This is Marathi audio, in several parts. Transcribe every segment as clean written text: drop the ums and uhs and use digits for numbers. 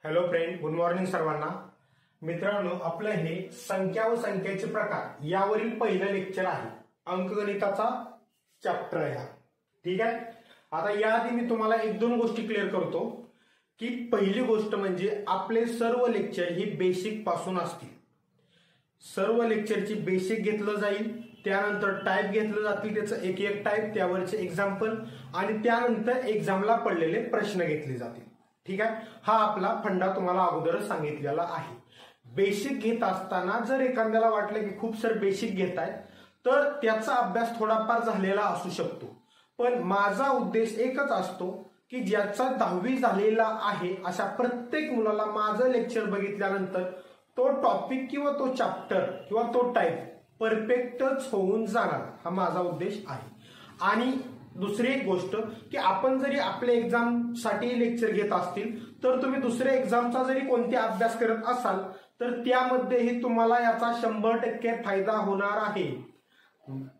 हॅलो फ्रेंड, गुड मॉर्निंग सर्वांना. मित्रांनो, आपलं हे संख्या व संख्येचे प्रकार यावरील पहिलं लेक्चर आहे. अंकगणिताचा चॅप्टर आहे हा. ठीक आहे. आता याआधी मी तुम्हाला एक दोन गोष्टी क्लिअर करतो की पहिली गोष्ट म्हणजे आपले सर्व लेक्चर ही बेसिक पासून असतील. सर्व लेक्चरची बेसिक घेतलं जाईल, त्यानंतर टाईप घेतलं जातील, त्याचं एक एक टाईप, त्यावरचे एक्झाम्पल आणि त्यानंतर एक्झामला पडलेले प्रश्न घेतले जातील. ठीक आहे. हा आपला फंडा तुम्हाला अगोदरच सांगितलेला आहे. बेसिक घेत असताना जर एखाद्याला वाटलं की खूप सर बेसिक घेताय तर त्याचा अभ्यास थोडाफार झालेला असू शकतो, पण माझा उद्देश एकच असतो की ज्याचा 10वी झालेला आहे अशा प्रत्येक मुलाला माझं लेक्चर बघितल्यानंतर तो टॉपिक किंवा तो चॅप्टर किंवा तो टाईप परफेक्टच होऊन जाणार, हा माझा उद्देश आहे. आणि दुसरी एक गोष्ट की आपण जरी आपल्या एक्झाम साठी लेक्चर घेत असतील तर तुम्ही दुसऱ्या एक्झामचा जरी कोणते अभ्यास करत असाल तर त्यामध्येही तुम्हाला याचा 100% फायदा होणार आहे.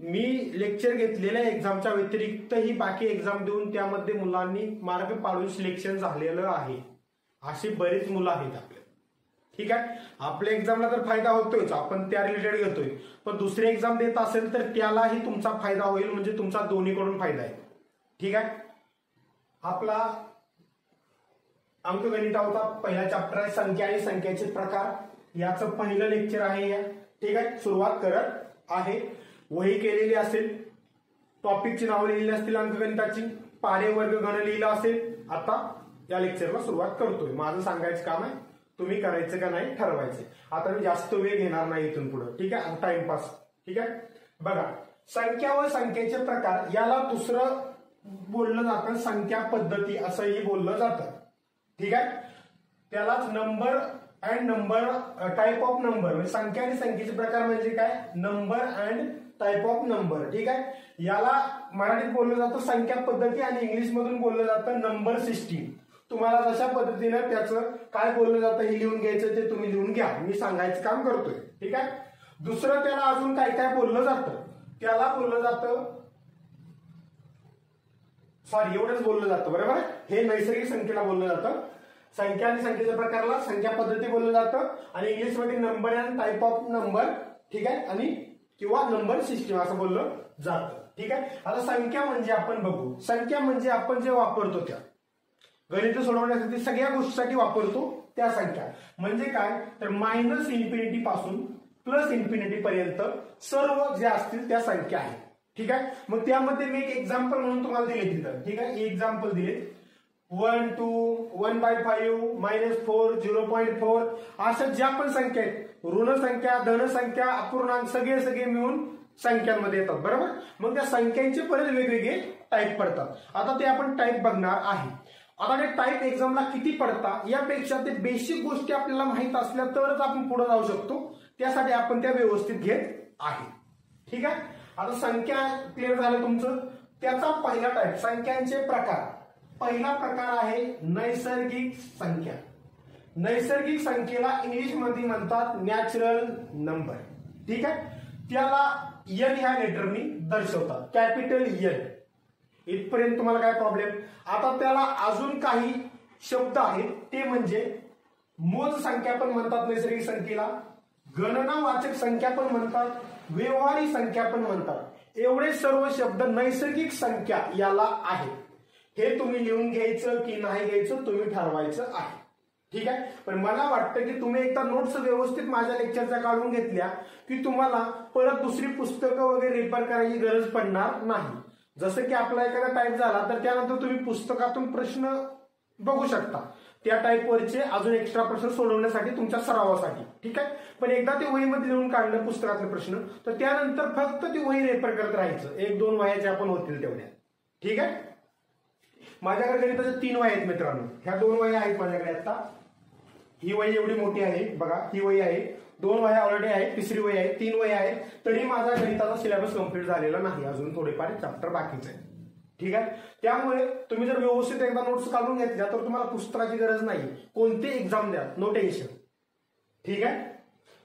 मी लेक्चर घेतलेल्या एक्झामच्या व्यतिरिक्तही बाकी एक्झाम देऊन त्यामध्ये मुलांनी मार्क पाडून सिलेक्शन झालेलं आहे. अशी बरीच मुलं आहेत आपल्या. ठीक आहे. आपल्या एक्झामला तर फायदा होतोय, आपण त्या रिलेटेड घेतोय, पण दुसरी एक्झाम देत असेल तर त्यालाही तुमचा फायदा होईल, म्हणजे तुमचा दोन्हीकडून फायदा आहे. ठीक आहे. आपला अंकगणिताचा पहिला चॅप्टर आहे संख्या आणि संख्येचे प्रकार. याचं पहिलं लेक्चर आहे या. ठीक आहे. सुरुवात करत आहे. वही केलेली असेल, टॉपिकची नावं लिहिलेली असतील, अंकगणिताची पाढे वर्ग गण लिहिला असेल. आता या लेक्चरला सुरुवात करतोय. माझं सांगायचं काम आहे, तुम्ही करायचं का नाही ठरवायचं. आता मी जास्त वेळ घेणार नाही इथून पुढे. ठीक आहे. टाइमपास. ठीक आहे. बघा, संख्या व संख्येचे प्रकार याला दुसरं बोललं जातं संख्या पद्धती असंही बोललं जातं. ठीक आहे. त्यालाच number and number type of number, म्हणजे संख्या आणि संख्येचे प्रकार म्हणजे काय, number and type of number. ठीक आहे. याला मराठीत बोललं जातं संख्या पद्धती आणि इंग्लिश मधून बोललं जातं नंबर सिस्टीम. तुम्हाला जशा पद्धतीनं त्याचं काय बोललं जातं हे लिहून घ्यायचं, ते तुम्ही लिहून घ्या, मी सांगायचं काम करतोय. ठीक आहे. दुसरं त्याला अजून काय काय बोललं जातं, त्याला बोललं जातं, सॉरी एवढंच बोललं जातं, बरोबर. हे नैसर्गिक संख्येला बोललं जातं. संख्या आणि संख्येच्या प्रकारला संख्या पद्धती बोललं जातं आणि इंग्लिशमध्ये number and type of number. ठीक आहे. आणि किंवा नंबर सिस्टीम असं बोललं जातं. ठीक आहे. आता संख्या म्हणजे आपण बघू, संख्या म्हणजे आपण जे वापरतो त्या गणित सोडवण्यासाठी सगळ्या गोष्टीसाठी वापरतो त्या संख्या. म्हणजे काय तर मायनस इन्फिनिटी पासून प्लस इन्फिनिटी पर्यंत सर्व जे असतील त्या संख्या आहेत. ठीक आहे. मग त्यामध्ये मी एक एक्झाम्पल म्हणून तुम्हाला दिले तिथं. ठीक आहे. एक्झाम्पल दिले 1, 2, 1/5, -4, 0.4 अशा ज्या पण संख्या आहेत, ऋण संख्या, धन संख्या, अपूर्णांक सगळे मिळून संख्यांमध्ये येतात, बरोबर. मग त्या संख्यांचे परत वेगवेगळे टाईप पडतात. आता ते आपण टाईप बघणार आहे. आता ते टाईप एक्झामला किती पडतात यापेक्षा ते बेसिक गोष्टी आपल्याला माहित असल्या तरच आपण पुढे जाऊ शकतो. त्यासाठी आपण त्या व्यवस्थित घेत आहे. ठीक आहे. आता संख्या क्लिअर झालं तुमचं. त्याचा पहिला टाईप संख्यांचे प्रकार. पहिला प्रकार आहे नैसर्गिक संख्या. नैसर्गिक संख्येला इंग्लिश मध्ये म्हणतात नॅचरल नंबर. ठीक आहे. त्याला एन ह्या लेटरनी दर्शवतात, कॅपिटल एन. इथपर्यंत तुम्हाला काय प्रॉब्लेम. आता त्याला अजून काही शब्द आहेत, ते म्हणजे मोज संख्या पण म्हणतात नैसर्गिक संख्येला, गणनावाचक संख्या पण म्हणतात, व्यवहारिक संख्या पण म्हणतात. एवढे सर्व शब्द नैसर्गिक संख्या याला आहेत. हे तुम्ही लिहून घ्यायचं की नाही घ्यायचं तुम्ही ठरवायचं आहे. ठीक आहे. पण मला वाटतं की तुम्ही एकदा नोट्स व्यवस्थित माझ्या लेक्चरच्या काढून घेतल्या की तुम्हाला परत दुसरी पुस्तकं वगैरे रेफर करायची गरज पडणार नाही. जसं की आपला एखादा टाईप झाला तर त्यानंतर तुम्ही पुस्तकातून प्रश्न बघू शकता, त्या टाईपवरचे अजून एक्स्ट्रा प्रश्न सोडवण्यासाठी तुमच्या सरावासाठी. ठीक आहे. पण एकदा ते वहीमध्ये लिहून काढलं पुस्तकातले प्रश्न तर त्यानंतर फक्त ती वही रेफर करत राहायचं. 1-2 वह्या आपण होतील तेवढ्या. ठीक आहे. माझ्याकडे गणिताच्या 3 वह्या आहेत मित्रांनो. ह्या 2 वह्या आहेत माझ्याकडे. आता ही वही एवढी मोठी आहे बघा, ही वही आहे. 2 वह्या ऑलरेडी आहेत, तिसरी वही आहे, 3 वह्या आहेत. तरी माझा गणिताचा सिलेबस कम्प्लीट झालेला नाही, अजून थोडेफार चॅप्टर बाकीचे आहे. ठीक आहे. त्यामुळे तुम्ही जर व्यवस्थित एकदा नोट्स काढून घेतल्या तर तुम्हाला पुस्तकाची गरज नाही. कोणते एक्झाम द्या, नो टेन्शन. ठीक आहे.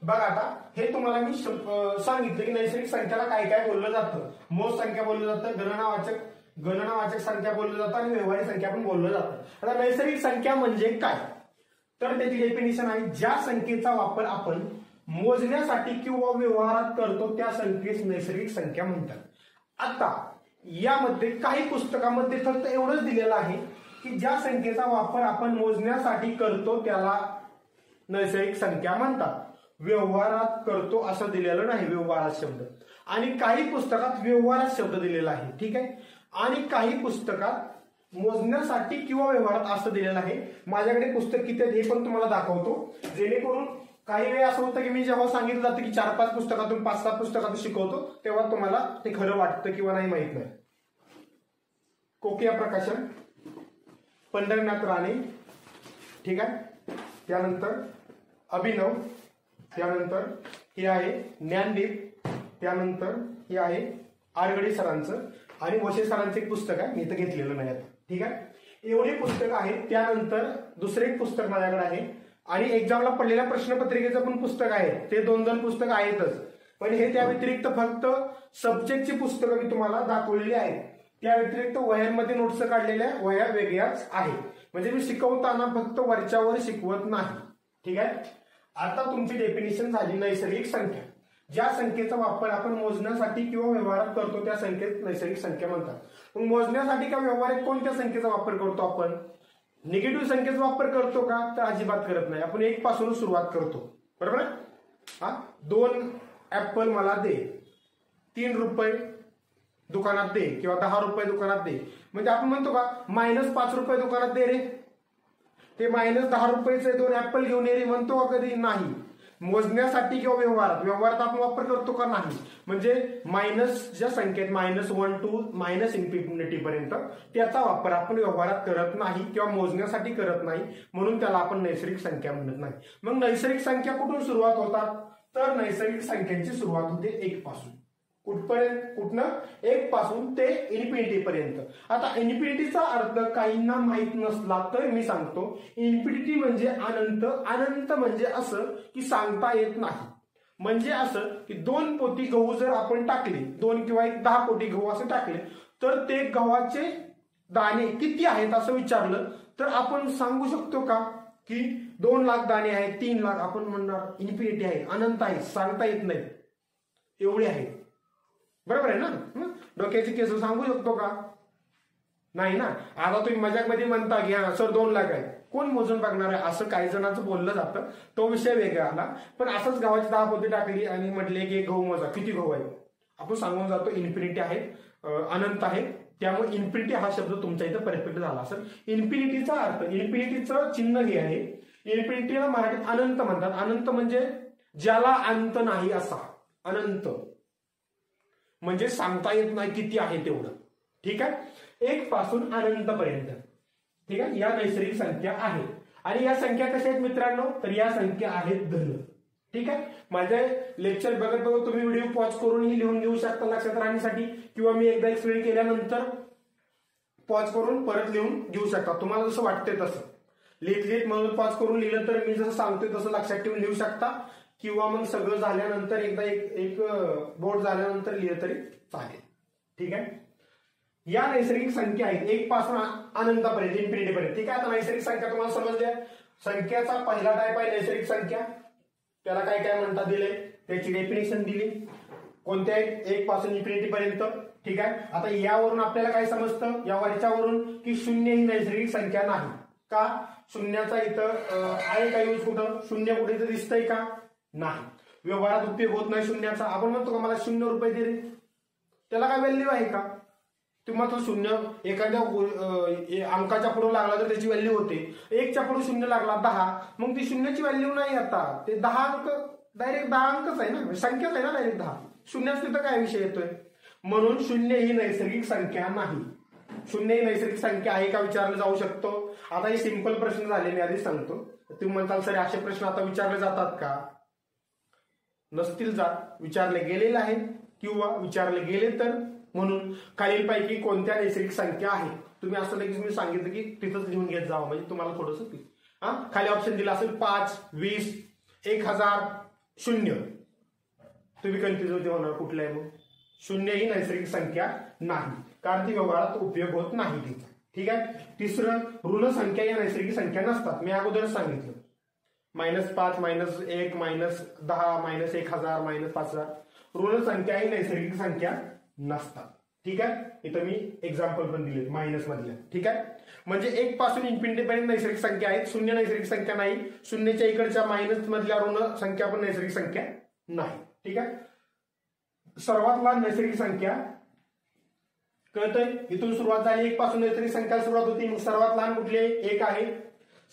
बघा, आता हे तुम्हाला मी सांगितलं की नैसर्गिक संख्याला काय काय बोललं जातं. मोज संख्या बोललं जातं, गणनावाचक संख्या बोललं जातं आणि व्यवहारिक संख्या पण बोललं जातं. आता नैसर्गिक संख्या म्हणजे काय तर त्याची डेफिनेशन आहे, ज्या संख्येचा वापर आपण मोजण्यासाठी किंवा व्यवहारात करतो त्या संख्येस नैसर्गिक संख्या म्हणतात. आता यामध्ये काही पुस्तकामध्ये फक्त एवढंच दिलेलं आहे की ज्या संख्येचा वापर आपण मोजण्यासाठी करतो त्याला नैसर्गिक संख्या म्हणतात, व्यवहारात करतो असं दिलेलं नाही व्यवहारात शब्द. आणि काही पुस्तकात व्यवहारात शब्द दिलेला आहे, ठीक आहे. आणि काही पुस्तकात मोजण्यासाठी किंवा व्यवहारात असं दिलेलं आहे. माझ्याकडे पुस्तक किती आहेत हे पण तुम्हाला दाखवतो, जेणेकरून काही वेळ असं होतं की मी जेव्हा सांगितलं जातं की 4-5 पुस्तकातून 5-7 पुस्तकातून शिकवतो तेव्हा तुम्हाला ते खरं वाटतं किंवा नाही माहित नाही. कोकिया प्रकाशन, पंढरीनाथ राणे, ठीक आहे. त्यानंतर अभिनव, त्यानंतर हे आहे ज्ञानदीप, त्यानंतर हे आहे आरगडे सरांचं आणि वशे सरांचं एक पुस्तक आहे, मी इथं घेतलेलं नाही आता, ठीक आहे. एवढी पुस्तकं आहेत. त्यानंतर दुसरे एक पुस्तक माझ्याकडे आहे आणि एक्झामला पडलेल्या प्रश्नपत्रिकेचं पण पुस्तक आहे. ते 2 पुस्तकं आहेतच, पण हे त्या व्यतिरिक्त फक्त सब्जेक्टची पुस्तकं मी तुम्हाला दाखवलेली आहेत. त्या व्यतिरिक्त वह्यांमध्ये नोट्स काढलेल्या वह्या वेगळ्याच आहेत. म्हणजे मी शिकवताना फक्त वरच्यावर शिकवत नाही, ठीक आहे. आता तुमची डेफिनेशन झाली नैसर्गिक संख्या. ज्या संख्येचा वापर आपण मोजण्यासाठी किंवा व्यवहारात करतो त्या संख्येत नैसर्गिक संख्या म्हणतात. मग मोजण्यासाठी किंवा व्यवहारात कोणत्या संख्येचा वापर करतो आपण? निगेटिव्ह संख्येचा वापर करतो का? तर अजिबात करत नाही. आपण 1 पासून सुरुवात करतो, बरोबर. 2 ऍपल मला दे, 3 रुपये दुकानात दे किंवा 10 रुपये दुकानात दे. म्हणजे आपण म्हणतो का -5 रुपये दुकानात दे रे, ते -10 रुपयेचे 2 ऍपल घेऊन ये रे म्हणतो का कधी? नाही. मोजण्यासाठी किंवा व्यवहारात आपण वापर करतो का? नाही. म्हणजे मायनस ज्या संख्येत -1 to -इन्फिनिटी पर्यंत त्याचा वापर आपण व्यवहारात करत नाही किंवा मोजण्यासाठी करत नाही, म्हणून त्याला आपण नैसर्गिक संख्या म्हणत नाही. मग नैसर्गिक संख्या कुठून सुरुवात होतात? तर नैसर्गिक संख्यांची सुरुवात होते 1 पासून. कुठपर्यंत? कुठनं? 1 पासून ते इन्फिनिटी पर्यंत. आता इन्फिनिटीचा अर्थ काहींना माहित नसला तर मी सांगतो. इन्फिनिटी म्हणजे अनंत. अनंत म्हणजे असं की सांगता येत नाही. म्हणजे असं की 2 पोती गहू जर आपण टाकले, 2 किंवा 10 पोती गहू असे टाकले, तर ते गव्हाचे दाणे किती आहेत असं विचारलं तर आपण सांगू शकतो का की 2 लाख दाणे आहेत, 3 लाख? आपण म्हणणार इन्फिनिटी आहे, अनंत आहे, सांगता येत नाही, एवढे आहेत. बरोबर आहे ना? डोक्याची केस सांगू शकतो का? नाही ना. आता तुम्ही मजाकमध्ये म्हणता की हा सर 2 लाख आहे, कोण मोजून बघणार आहे? असं काही जणांचं बोललं जातं, तो विषय वेगळा आला. पण असंच गव्हाची 10 पोती टाकली आणि म्हटले की गहू मोजा, किती गहू आहे? आपण सांगून जातो इन्फिनिटी आहे, अनंत आहे. त्यामुळे इन्फिनिटी हा शब्द तुमच्या इथं परफेक्ट झाला असेल. इन्फिनिटीचा अर्थ, इन्फिनिटीचं चिन्ह हे आहे. इन्फिनिटीला मराठीत अनंत म्हणतात. अनंत म्हणजे ज्याला अंत नाही असा अनंत, म्हणजे सांगता येत नाही किती आहे तेवढं, ठीक आहे. 1 पासून अनंतपर्यंत, ठीक आहे. या नैसर्गिक संख्या आहेत. आणि या संख्या कशा आहेत मित्रांनो? तर या संख्या आहेत धन, ठीक आहे. माझे लेक्चर बघत तुम्ही व्हिडिओ पॉज करूनही लिहून घेऊ शकता लक्षात राहण्यासाठी, किंवा मी एकदा एक्सप्लेन केल्यानंतर पॉज करून परत लिहून घेऊ शकता. तुम्हाला जसं वाटतंय तसं लिहित म्हणून पॉज करून लिहिलं तर मी जसं सांगतोय तसं लक्षात ठेवून लिहू शकता, किंवा मग सगळं झाल्यानंतर एकदा एक बोर्ड झाल्यानंतर लिहिलं तरी चालेल, ठीक आहे. या नैसर्गिक संख्या आहेत 1 पासून अनंतापर्यंत, इन्फिनिटी पर्यंत, ठीक आहे. आता नैसर्गिक संख्या तुम्हाला समजल्या. संख्याचा पहिला टाईप आहे नैसर्गिक संख्या. त्याला काय काय म्हणतात दिले, त्याची डेफिनेशन दिली. कोणत्या? 1 पासून इन्फिनिटी पर्यंत, ठीक आहे. आता यावरून आपल्याला काय समजतं, या वरच्यावरून की 0 ही नैसर्गिक संख्या नाही. का? शून्याचा इथं आहे का यूज? कुठं 0 कुठे दिसतंय का? नाही. व्यवहारात उपयोग होत नाही शून्याचा. आपण म्हणतो का मला 0 रुपये दे रे, त्याला काय व्हॅल्यू आहे का? तुम्हाला तो 0 एखाद्या अंकाच्या पुढे लागला तर त्याची व्हॅल्यू होते. 1च्या पुढे 0 लागला 10, मग ती 0ची व्हॅल्यू नाही. आता ते 10 अंक डायरेक्ट 10 अंकच आहे ना, संख्याच आहे ना डायरेक्ट 10. शून्याच तिथं काय विषय येतोय? म्हणून 0 ही नैसर्गिक संख्या नाही. 0 ही नैसर्गिक संख्या आहे का विचारलं जाऊ शकतो. आता हे सिंपल प्रश्न झाले, मी आधीच सांगतो. तुम्ही म्हणताल सर असे प्रश्न आता विचारले जातात का? नसतील जात, विचारले गेलेले आहेत किंवा विचारले गेले तर. म्हणून खालीलपैकी कोणत्या नैसर्गिक संख्या आहेत? तुम्ही असं लगेच मी सांगितलं की तिथंच लिहून घेत जावं, म्हणजे तुम्हाला थोडंसं खाली ऑप्शन दिला असेल 5, 20, 1000, 0. तुम्ही कन्फ्युज होणार कुठलं आहे. मग 0 ही नैसर्गिक संख्या नाही, कारण ती व्यवहारात उपयोग होत नाही तिचा, ठीक आहे. तिसरं, ऋण संख्या या नैसर्गिक संख्या नसतात. मी अगोदरच सांगितलं -5 -1 -10 -1000 -5000 ऋण संख्या ही नैसर्गिक संख्या नसतात. ठीक आहे, इथं मी एक्झाम्पल पण दिले मायनस मधल्या. ठीक आहे, म्हणजे 1 पासून इन्फिनिटी पर्यंत नैसर्गिक संख्या आहेत, शून्य नैसर्गिक संख्या नाही, शून्याच्या इकडच्या मायनस मधल्या ऋण संख्या पण नैसर्गिक संख्या नाही. ठीक आहे, सर्वात लहान नैसर्गिक संख्या कळतंय, इथून सुरुवात झाली 1 पासून नैसर्गिक संख्या सुरुवात होती, मग सर्वात लहान कुठली आहे? 1 आहे.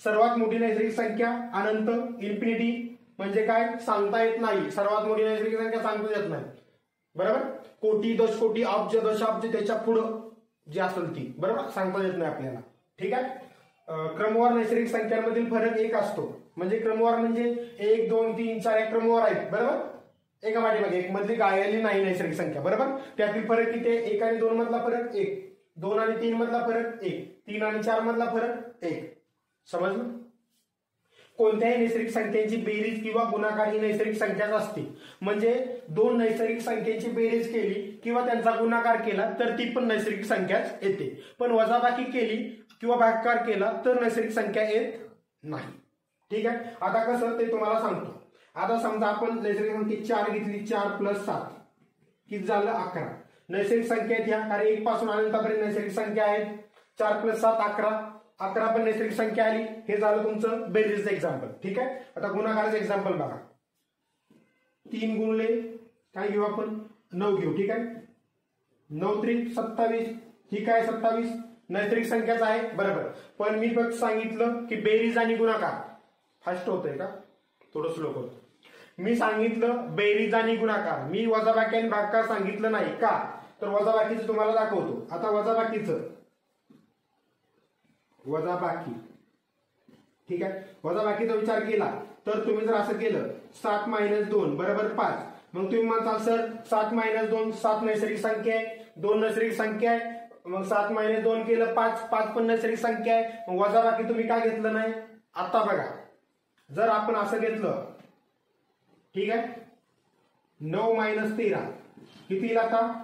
सर्वात मोठी नैसर्गिक संख्या अनंत, इन्फिनिटी म्हणजे काय सांगता येत नाही, सर्वात मोठी नैसर्गिक संख्या सांगता येत नाही. बरोबर, कोटी, दशकोटी, अब्ज, दशाब्ज त्याच्या पुढं जी असेल ती, बरोबर, सांगता येत नाही आपल्याला. ठीक आहे, क्रमवार नैसर्गिक संख्यांमधील फरक 1 असतो, म्हणजे क्रमवार म्हणजे 1 2 3 4 एक क्रमवार आहेत. बरोबर, एका पाठीमागे एक मधली गायली नाही नैसर्गिक संख्या. बरोबर, त्यातील फरक किती आहे? 1 आणि 2 मधला फरक 1, 2 आणि 3 मधला फरक 1, 3 आणि 4 मधला फरक 1. समजलं? कोणत्याही नैसर्गिक संख्येची बेरीज किंवा गुणाकार ही नैसर्गिक संख्याच असते, म्हणजे 2 नैसर्गिक संख्येची बेरीज केली किंवा त्यांचा गुणाकार केला तर ती पण नैसर्गिक संख्याच येते, पण वजाबाकी केली किंवा भागाकार केला तर नैसर्गिक संख्या येत नाही. ठीक आहे, आता कसं ते तुम्हाला सांगतो. आता समजा आपण नैसर्गिक संख्या 4 घेतली, 4 + 7 किती झालं? 11. नैसर्गिक संख्या आहेत ह्या, कारण 1 पासून अनंतापर्यंत नैसर्गिक संख्या आहेत. 4 + 7 11, 11 पण नैसर्गिक संख्या आली. हे झालं तुमचं बेरीजचं एक्झाम्पल. ठीक आहे, आता गुणाकाराचं एक्झाम्पल बघा. 3 गुणले काय घेऊ आपण? 9 घेऊ. ठीक आहे, 9 3 27, ही काय 27 नैसर्गिक संख्याच आहे. बरोबर, पण मी फक्त सांगितलं की बेरीज आणि गुणाकार. फास्ट होतंय का? थोडं स्लो करतो. मी सांगितलं बेरीज आणि गुणाकार, मी वजाबाकी आणि भागाकार सांगितलं नाही. का? तर वजाबाकीचं तुम्हाला दाखवतो. आता वजाबाकी, ठीक आहे, वजाबाकीचा विचार केला तर तुम्ही जर असं केलं 7 - 2 = 5, मग तुम्ही म्हणताल सर 7 - 2 7 नैसर्गिक संख्या आहे, 2 नैसर्गिक संख्या आहे, मग 7 - 2 केलं 5, 5 पण नैसर्गिक संख्या आहे, मग वजाबाकी तुम्ही का घेतलं नाही? आता बघा, जर आपण असं घेतलं, ठीक आहे, 9 - 13 किती येईल? आता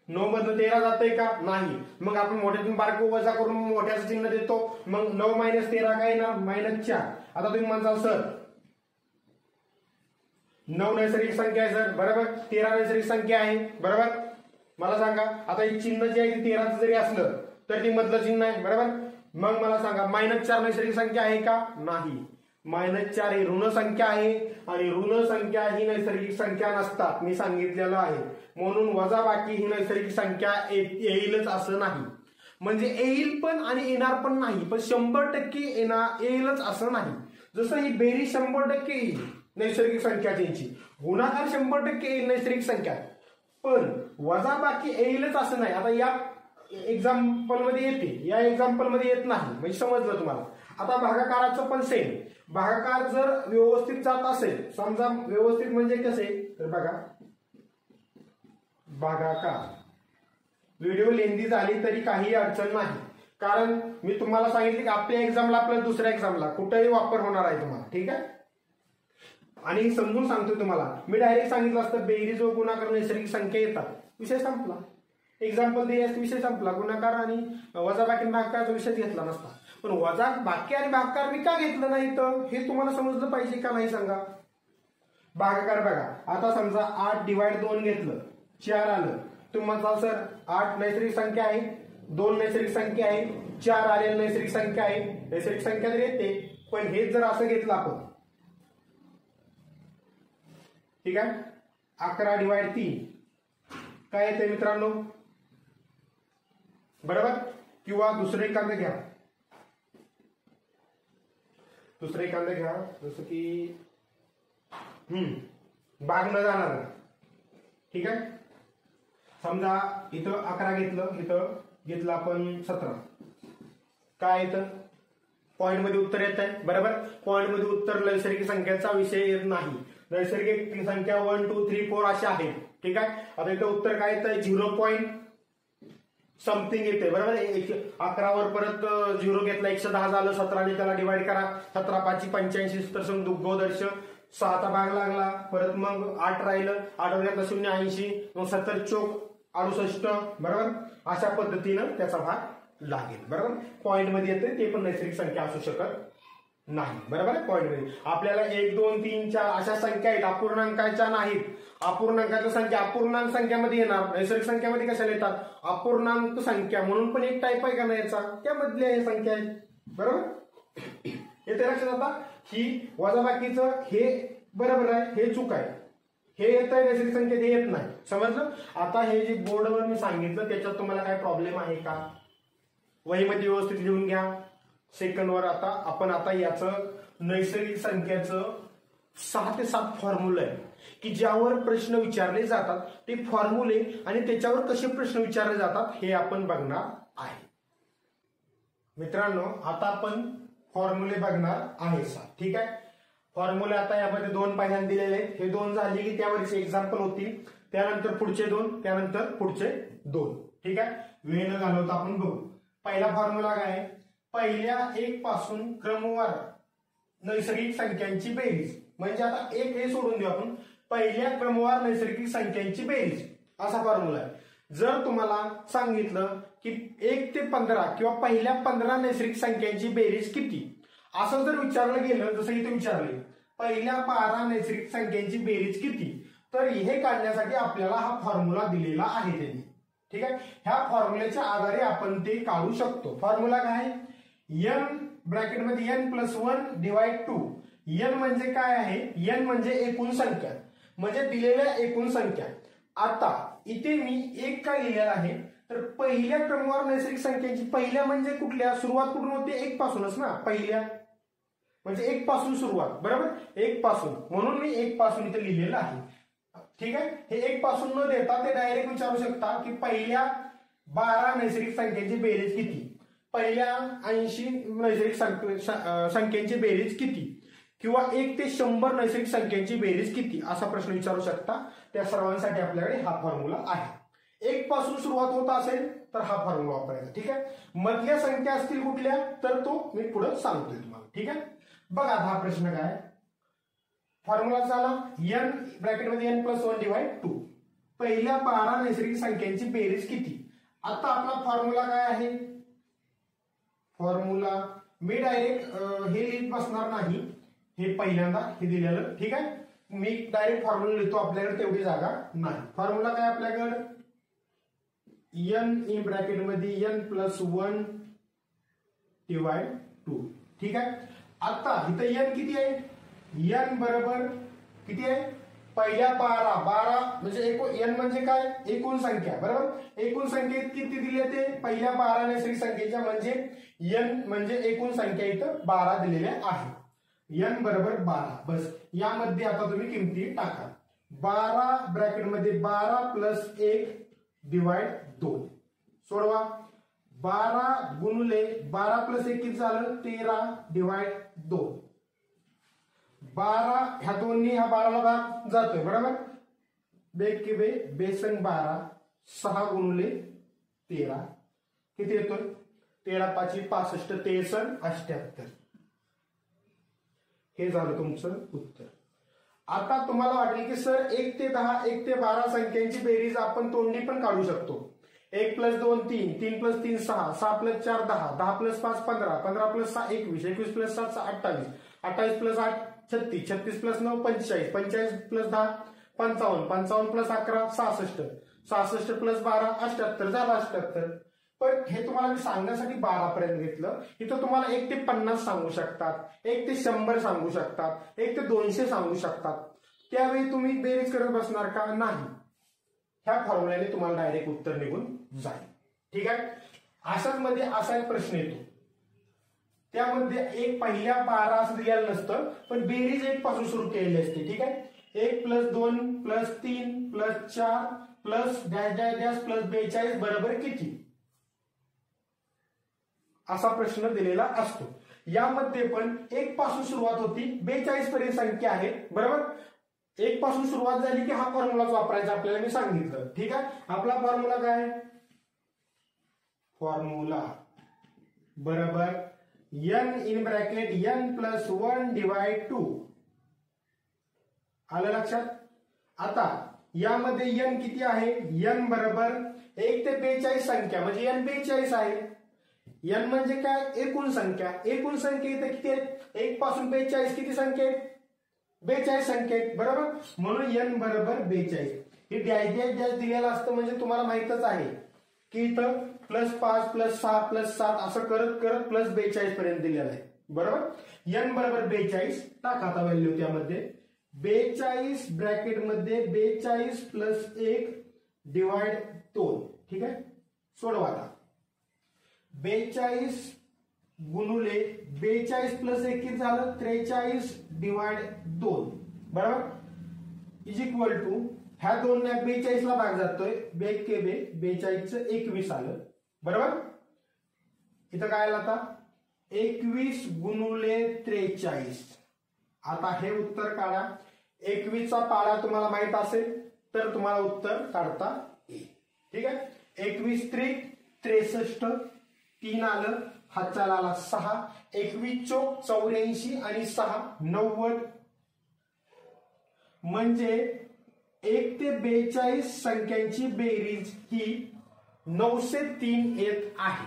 9 मधनं 13 जातंय का? नाही. मग आपण मोठ्यातून बारकं वजा करून मोठ्याचं चिन्ह देतो, मग 9 - 13 काय येणार? -4. आता तुम्ही म्हणताल सर 9 नैसर्गिक संख्या आहे सर, बरोबर, 13 नैसर्गिक संख्या आहे. बरोबर, मला सांगा आता हे चिन्ह जे आहे 13चं जरी असलं तर ते मधलं चिन्ह आहे. बरोबर, मग मला सांगा -4 नैसर्गिक संख्या आहे का? नाही. -4 ही ऋण संख्या आहे आणि ऋण संख्या ही नैसर्गिक संख्या नसतात, मी सांगितलेलं आहे. म्हणून वजाबाकी ही नैसर्गिक संख्या येईलच असं नाही, म्हणजे येईल पण आणि येणार पण नाही, पण 100% येईलच असं नाही. जसं ही बेरीज 100% येईल नैसर्गिक संख्या त्यांची, गुणाकार 100% येईल नैसर्गिक संख्या, पण वजाबाकी येईलच असं नाही. आता या एक्झाम्पल मध्ये येते, या एक्झाम्पल मध्ये येत नाही, म्हणजे समजलं तुम्हाला. आता भागाकाराचं पण सेम, भागाकार जर व्यवस्थित जात असेल, समजा व्यवस्थित म्हणजे कसे, तर बघा भागाकार व्हिडिओ लेंदी झाली तरी काही अडचण नाही, कारण मी तुम्हाला सांगितले की आपल्या एक्झामला आपल्याला दुसऱ्या एक्झामला कुठेही वापर होणार आहे तुम्हाला. ठीक आहे, आणि समजून सांगतो तुम्हाला, मी डायरेक्ट सांगितलं असतं बेरीज व गुणाकार नैसर्गिक संख्या येतात, विषय संपला. एक्झाम्पल दिले विषय संपला, गुणाकार आणि वजाबाकी भागाकारचा विषय घेतला नसता. पण वजाबाकी आणि भागाकार मी का घेतलं नाही तर हे तुम्हाला समजलं पाहिजे का नाही सांगा. भागाकार बघा, आता समजा 8 / 2 घेतलं, 4 आलं, तुम्ही म्हणताल सर 8 नैसर्गिक संख्या आहे, 2 नैसर्गिक संख्या आहे, 4 आलेली नैसर्गिक संख्या आहे, नैसर्गिक संख्या तर येते, पण हेच जर असं घेतलं आपण, ठीक आहे, 11 / 3 काय येते मित्रांनो? बरोबर, किंवा दुसरं एखादं घ्या, जसं की भाग न जाणार. ठीक आहे, समजा इथं 11 घेतलं, इथं घेतलं आपण 17, काय येतं? पॉइंट मध्ये उत्तर येत आहे. बरोबर, पॉइंट मध्ये उत्तर नैसर्गिक संख्याचा विषय येत नाही, नैसर्गिक संख्या 1 2 3 4 अशा आहेत. ठीक आहे, आता इथं उत्तर काय येतं? 0. समथिंग येते. बरोबर, 11 वर परत 0 घेतला, 110 झालं, 17 ने त्याला डिवाइड करा, 17 × 5 = 85, तर दुग्गोदर्श 6चा भाग लागला, परत मग 8 राहिलं, 8 वर घेतला 0 80, मग 70 चोक 68. बरोबर, अशा पद्धतीनं त्याचा भाग लागेल. बरोबर, पॉइंट मध्ये येते, ते पण नैसर्गिक संख्या असू शकत नाही, बरोबर आहे. पॉईंट मध्ये आपल्याला 1 2 3 4 अशा संख्या आहेत, अपूर्णांकाच्या नाहीत. अपूर्णांकाच्या संख्या अपूर्णांक संख्यामध्ये येणार, नैसर्गिक संख्यामध्ये कशाला येतात? अपूर्णांक संख्या म्हणून पण एक टाईप आहे का नाही याचा, त्यामधल्या हे संख्या आहेत. बरोबर येते लक्षात. आता ही वजाबाकीचं हे बरोबर आहे, हे चूक आहे. हे येत आहे नैसर्गिक संख्येत, हे येत नाही. समजलं. आता हे जे बोर्डवर मी सांगितलं त्याच्यात तुम्हाला काय प्रॉब्लेम आहे का? वहीमध्ये व्यवस्थित लिहून घ्या. सेकंडवर आता याचं नैसर्गिक संख्याचं 6 ते 7 फॉर्म्युला आहे की ज्यावर प्रश्न विचारले जातात. ते फॉर्म्युले आणि त्याच्यावर कसे प्रश्न विचारले जातात हे आपण बघणार आहे. मित्रांनो आता आपण फॉर्म्युले बघणार आहे. ठीक आहे. फॉर्म्युले आता यामध्ये 2 पायऱ्या दिलेले आहेत. हे 2 झाले की त्यावरचे एक्झाम्पल होतील, त्यानंतर पुढचे 2, त्यानंतर पुढचे 2. ठीक आहे. वेळ न घालवता आपण बघू. पहिला फॉर्म्युला काय आहे? पहिल्या 1 पासून क्रमवार नैसर्गिक संख्यांची बेरीज. म्हणजे आता 1 हे सोडून देऊ आपण, पहिल्या क्रमवार नैसर्गिक संख्यांची बेरीज असा फॉर्म्युला आहे. जर तुम्हाला सांगितलं की 1 ते 15 किंवा पहिल्या 15 नैसर्गिक संख्यांची बेरीज किती असं जर विचारलं गेलं, जसं इथे विचारले पहिल्या 12 नैसर्गिक संख्यांची बेरीज किती, तर हे काढण्यासाठी आपल्याला हा फॉर्म्युला दिलेला आहे त्यांनी. ठीक आहे. ह्या फॉर्म्युल्याच्या आधारे आपण ते काढू शकतो. फॉर्म्युला काय? n ब्रॅकेटमध्ये n+1 divide 2. n म्हणजे काय आहे? n म्हणजे एकूण संख्या, म्हणजे दिलेल्या एकूण संख्या. आता इथे मी 1 का लिहिलेला आहे, तर पहिल्या क्रमवार नैसर्गिक संख्येची, पहिल्या म्हणजे कुठल्या, सुरुवात कुठून होते? 1 पासूनच ना. पहिल्या म्हणजे 1 पासून सुरुवात, बरोबर. 1 पासून, म्हणून मी 1 पासून इथे लिहिलेलं आहे. ठीक आहे. हे 1 पासून न देता ते डायरेक्ट विचारू शकता की पहिल्या 12 नैसर्गिक संख्येची बेरीज किती, पहिल्या 80 नैसर्गिक संख्येची बेरीज किती, किंवा 1 ते 100 नैसर्गिक संख्येची बेरीज किती असा प्रश्न विचारू शकता. त्या सर्वांसाठी आपल्याकडे हा फॉर्म्युला आहे. 1 पासून सुरुवात होत असेल तर हा फॉर्म्युला वापरायचा. ठीक आहे. मधल्या संख्या असतील कुठल्या तर तो मी पुढे सांगतोय तुम्हाला. ठीक आहे. बघा हा प्रश्न काय, फॉर्म्युला झाला n ब्रॅकेटमध्ये n+1 डिवाइड 2. पहिल्या 12 नैसर्गिक संख्यांची बेरीज किती. आता आपला फॉर्म्युला काय आहे? फॉर्म्युला मी डायरेक्ट हे लिहित बसणार नाही, हे पहिल्यांदा हे दिलेलं. ठीक आहे. मी डायरेक्ट फॉर्म्युला लिहितो, आपल्याकडे तेवढी जागा नाही. फॉर्म्युला काय आपल्याकडे? n इन ब्रॅकेटमध्ये n+1 डिवाइड 2. ठीक आहे. आता इथं n किती आहे? n बरोबर किती आहे? पहिल्या 12 म्हणजे n म्हणजे काय? एकूण संख्या, बरोबर. एकूण संख्येत किती दिले ते? पहिल्या 12 नैसर्गिक संख्येच्या, म्हणजे n म्हणजे एकूण संख्या इथं 12 दिलेल्या आहे. n बरोबर 12. बस यामध्ये आता तुम्ही किमती टाका. 12 ब्रॅकेटमध्ये 12+1 डिवाइड 2. सोडवा. 12 गुणिले 12+1 किती झालं? 13 डिवाइड 2. 12 ह्या दोन्ही, ह्या 12ला भाग जातोय, बरोबर. बेक के बे बेसंग 12, 6 गुणिले 13 किती येतोय? 13 5 65, 63 78. हे झालं तुमचं उत्तर. आता तुम्हाला वाटेल की सर 1 ते 10, 1 ते 12 संख्यांची बेरीज आपण तोंडी पण काढू शकतो. 1+2 3, 3+3 6, 6+4 10, 10+5 15, 15+6 21, 21+7 28, 28+8 36, 36+9 45, 45+10 55, 55+11 66, 66+12 78 झालं 78. पण हे तुम्हाला मी सांगण्यासाठी 12 पर्यंत घेतलं. इथं तुम्हाला 1 ते 50 सांगू शकतात, 1 ते 100 सांगू शकतात, 1 ते 200 सांगू शकतात. त्यावेळी तुम्ही बेरीज करत बसणार का? नाही. ह्या फॉर्म्युल्याने तुम्हाला डायरेक्ट उत्तर निघून जाईल. ठीक आहे. अशाच मध्ये असा एक प्रश्न येतो, त्यामध्ये एक पहिल्या 12 असं दिलेलं नसतं, पण बेरीज 1 पासून सुरू केलेली असते. ठीक आहे. 1+2+3+4++42 बरोबर किती असा प्रश्न दिलेला असतो. यामध्ये पण 1 पासून सुरुवात होती, 42 पर्यंत संख्या आहे, बरोबर. 1 पासून सुरुवात झाली की हा फॉर्म्युलाच वापरायचा आपल्याला मी सांगितलं. ठीक आहे. आपला फॉर्म्युला काय? फॉर्म्युला बरोबर n in bracket n+1 divide 2. आलं लक्षात. आता यामध्ये n किती आहे? n बरोबर 1 ते 42 संख्या, म्हणजे n 42 आहे. n म्हणजे काय, एकूण संख्या. एकूण संख्या इथे किती आहेत, 1 पासून 42 किती संख्या आहेत, 42 संख्या आहेत, बरोबर. म्हणून n बरोबर 42. हे डॅश दिलेलं असतं म्हणजे तुम्हाला माहितच आहे की इथं +5 +6 +7 असं करत करत +42 पर्यंत दिलेलं आहे, बरोबर. n बरोबर 42 टाका आता व्हॅल्यू त्यामध्ये. 42 ब्रॅकेटमध्ये 42 + 1 डिवाइड 2. ठीक आहे, सोडवा आता. 42 गुणुले 42 + 1 किती झालं, 43 डिवाइड 2, बरोबर. इज इक्वल टू ह्या 2 ने 42 ला भाग जातोय, 42 चं 21 आलं, बरोबर. इथं काय आलं आता, 21 गुणुले 43. आता हे उत्तर काढा. 21 चा पाडा तुम्हाला माहित असेल तर तुम्हाला उत्तर काढता येईल. ठीक आहे, 21 त्रिक 63, 3 आलं, हातचा आला 6, 21 चोक 84 आणि 6 90. म्हणजे 1 ते 42 संख्यांची बेरीज ही 903 येत आहे.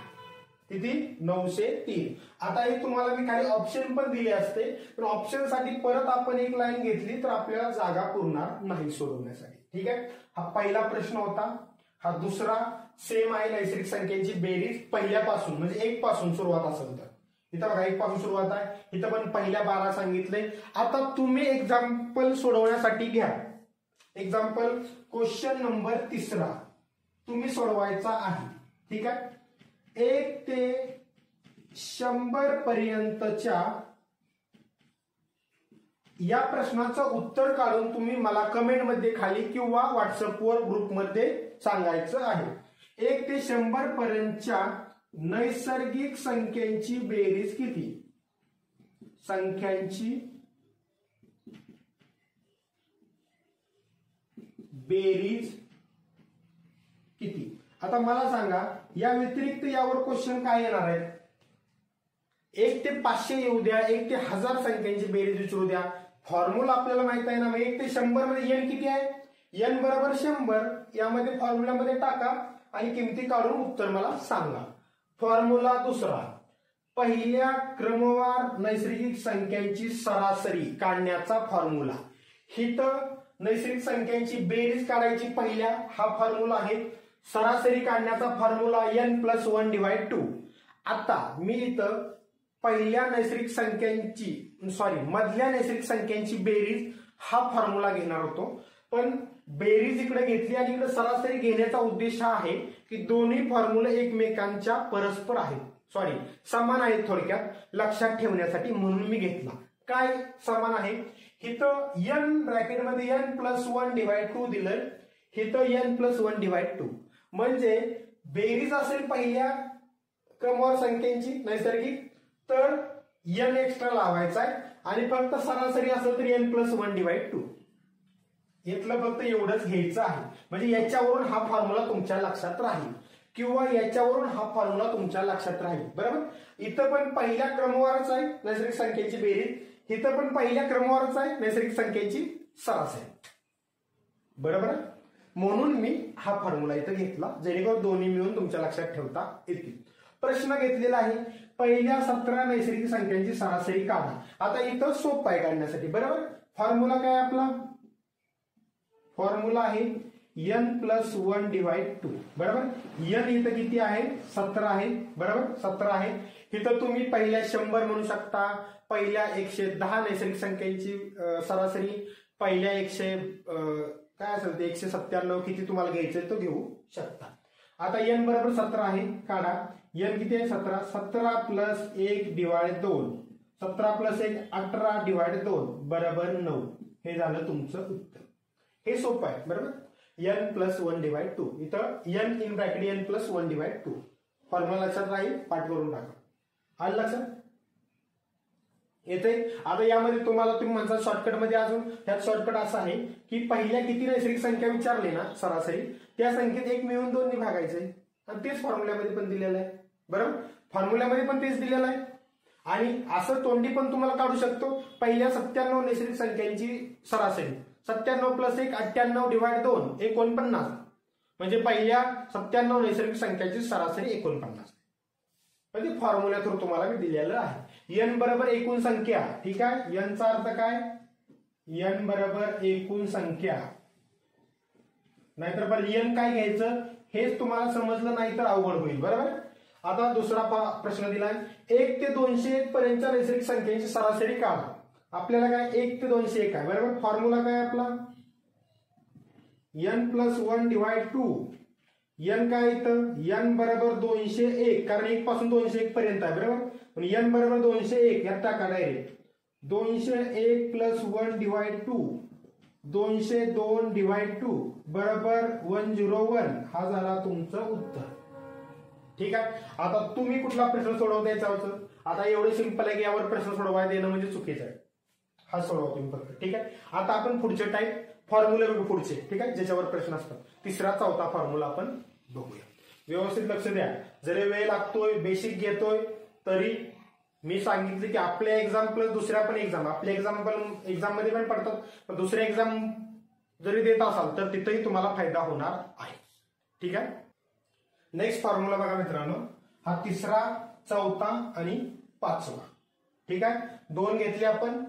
किती, 903. आता हे तुम्हाला मी काही ऑप्शन पण दिले असते, पण ऑप्शन साठी परत आपण एक लाईन घेतली तर आपल्याला जागा पुरणार नाही सोडवण्यासाठी. ठीक आहे, हा पहिला प्रश्न होता. हा दुसरा सेम आहे, नैसर्गिक संख्यांची बेरीज पहिल्यापासून म्हणजे 1 पासून सुरुवात असेल तर. इथं बघा 1 पासून सुरुवात आहे, इथं पण पहिल्या 12 सांगितले. आता तुम्ही एक्झाम्पल सोडवण्यासाठी घ्या. एक्झाम्पल क्वेश्चन नंबर 3 तुम्ही सोडवायचा आहे. ठीक आहे, 1 ते 100 पर्यंतच्या या प्रश्नाचं उत्तर काढून तुम्ही मला कमेंट मध्ये खाली किंवा व्हॉट्सअपवर ग्रुपमध्ये सांगायचं आहे. 1 ते 100 पर्यंतच्या नैसर्गिक संख्यांची बेरीज किती, संख्यांची बेरीज किती. आता मला सांगा, या व्यतिरिक्त यावर क्वेश्चन काय येणार आहेत. 1 ते 500 येऊ द्या, 1 ते 1000 संख्यांची बेरीज विचारू द्या. फॉर्म्युला आपल्याला माहित आहे ना, 1 ते 100 मध्ये n किती आहे, n बरोबर 100. यामध्ये फॉर्म्युलामध्ये टाका आणि किमती काढून उत्तर मला सांगा. फॉर्म्युला दुसरा, पहिल्या क्रमवार नैसर्गिक संख्यांची सरासरी काढण्याचा फॉर्म्युला. हिथं नैसर्गिक संख्यांची बेरीज काढायची पहिल्या, हा फॉर्म्युला आहे. सरासरी काढण्याचा फॉर्म्युला n + 1 डिवाइड 2. आता मी इथं पहिल्या नैसर्गिक संख्यांची मधल्या नैसर्गिक संख्यांची बेरीज हा फॉर्म्युला घेणार होतो, पण बेरीज इकडे घेतली आणि इकडे सरासरी घेण्याचा उद्देश हा आहे की दोन्ही फॉर्म्युले एकमेकांच्या परस्पर आहेत, समान आहेत. थोडक्यात लक्षात ठेवण्यासाठी म्हणून मी घेतला. काय समान आहे, इथं n ब्रॅकेटमध्ये n + 1 डिवाइड 2 दिलंय, इथं n + 1 डिवाइड 2. म्हणजे बेरीज असेल पहिल्या क्रमवार संख्यांची नैसर्गिक तर n एक्स्ट्रा लावायचा आहे, आणि फक्त सरासरी असेल तर n + 1 डिवाइड 2. इथलं फक्त एवढंच घ्यायचं आहे. म्हणजे याच्यावरून हा फॉर्म्युला तुमच्या लक्षात राहील किंवा याच्यावरून हा फॉर्म्युला तुमच्या लक्षात राहील, बरोबर. इथं पण पहिल्या क्रमवारच आहे नैसर्गिक संख्येची बेरीज, इथं पण पहिल्या क्रमवारच आहे नैसर्गिक संख्येची सरासरी, बरोबर. म्हणून मी हा फॉर्म्युला इथं घेतला, जेणेकरून दोन्ही मिळून तुमच्या लक्षात ठेवता येतील. प्रश्न घेतलेला आहे, पहिल्या 17 नैसर्गिक संख्यांची सरासरी काढा. आता इथं सोपं आहे काढण्यासाठी, बरोबर. फॉर्म्युला काय आपला, फॉर्म्युला आहे n + 1 डिवाइड 2, बरोबर. n इथं किती आहे, 17 आहे, बरोबर. 17 आहे. इथं तुम्ही पहिल्या 100 म्हणू शकता, पहिल्या 110 नैसर्गिक संख्यांची सरासरी, पहिल्या 197 किती तुम्हाला घ्यायचंय तो घेऊ शकता. आता n बरोबर 17 आहे, काढा. n किती आहे, 17. 17 + 1 डिवाइड 2, 17 + 1 18 डिवाइड 2 बरोबर 9. हे झालं तुमचं उत्तर. हे सोपं आहे, बरोबर. n + 1 डिवाइड 2, इथं n in bracket n + 1 divide 2. Formula लक्षात राहील, पाठ करून टाका. आलं लक्षात येते. आता यामध्ये तुम्ही म्हणता शॉर्टकट मध्ये, अजून त्यात शॉर्टकट असा आहे की पहिल्या किती नैसर्गिक संख्या विचारली ना सरासरी, त्या संख्येत 1 मिळून 2 ने भागायचंय, आणि तेच फॉर्म्युल्यामध्ये पण दिलेलं आहे, बरोबर. फॉर्म्युल्यामध्ये पण तेच दिलेलं आहे. आणि असं तोंडी पण तुम्हाला काढू शकतो, पहिल्या 97 नैसर्गिक संख्यांची सरासरी 97 + 1 98 डिवाइड 2 49. म्हणजे पहिल्या 97 नैसर्गिक संख्यांची सरासरी 49. म्हणजे फॉर्म्युला थ्रू तुम्हाला मी दिलेलं आहे. एन बरोबर एकूण संख्या. ठीक आहे, एनचा अर्थ काय? एन बरोबर एकूण संख्या. नाहीतर पण एन काय घ्यायचं हेच तुम्हाला समजलं नाही तर अवघड होईल. बरोबर. आता दुसरा प्रश्न दिलाय, 1 ते 201 पर्यंतच्या नैसर्गिक संख्येची सरासरी काढा. आपल्याला काय 1 ते 201 आहे. बरोबर. फॉर्म्युला काय आपला? n + 1 / 2. n काय इथं? n बरोबर 201, कारण 1 पासून 201 पर्यंत आहे. बरोबर. पण n बरोबर 201 यात टाका डायरेक्ट. 201 + 1 / 2, 202 / 2 बरोबर 101. हा झाला तुमचं उत्तर. ठीक आहे. आता तुम्ही कुठला प्रश्न सोडवता याच्यावरचं? आता एवढं सिंपल आहे की यावर प्रश्न सोडवायला देणं म्हणजे चुकीचं आहे. हा सोडवा तुम्ही फक्त. ठीक आहे. आता आपण पुढचे टाईप फॉर्म्युला बघू पुढचे. ठीक आहे, ज्याच्यावर प्रश्न असतात. तिसरा चौथा फॉर्म्युला आपण बघूया. व्यवस्थित लक्ष द्या. जरी वेळ लागतोय, बेसिक घेतोय, तरी मी सांगितलं की आपल्या एक्झाम प्लस दुसऱ्या पण एक्झाम, आपल्या एक्झाम मध्ये पण पडतात, पण दुसऱ्या एक्झाम जरी देत असाल तर तिथेही तुम्हाला फायदा होणार आहे. ठीक आहे. नेक्स्ट फॉर्म्युला बघा मित्रांनो, हा तिसरा, चौथा आणि पाचवा. ठीक आहे, 2 घेतले आपण.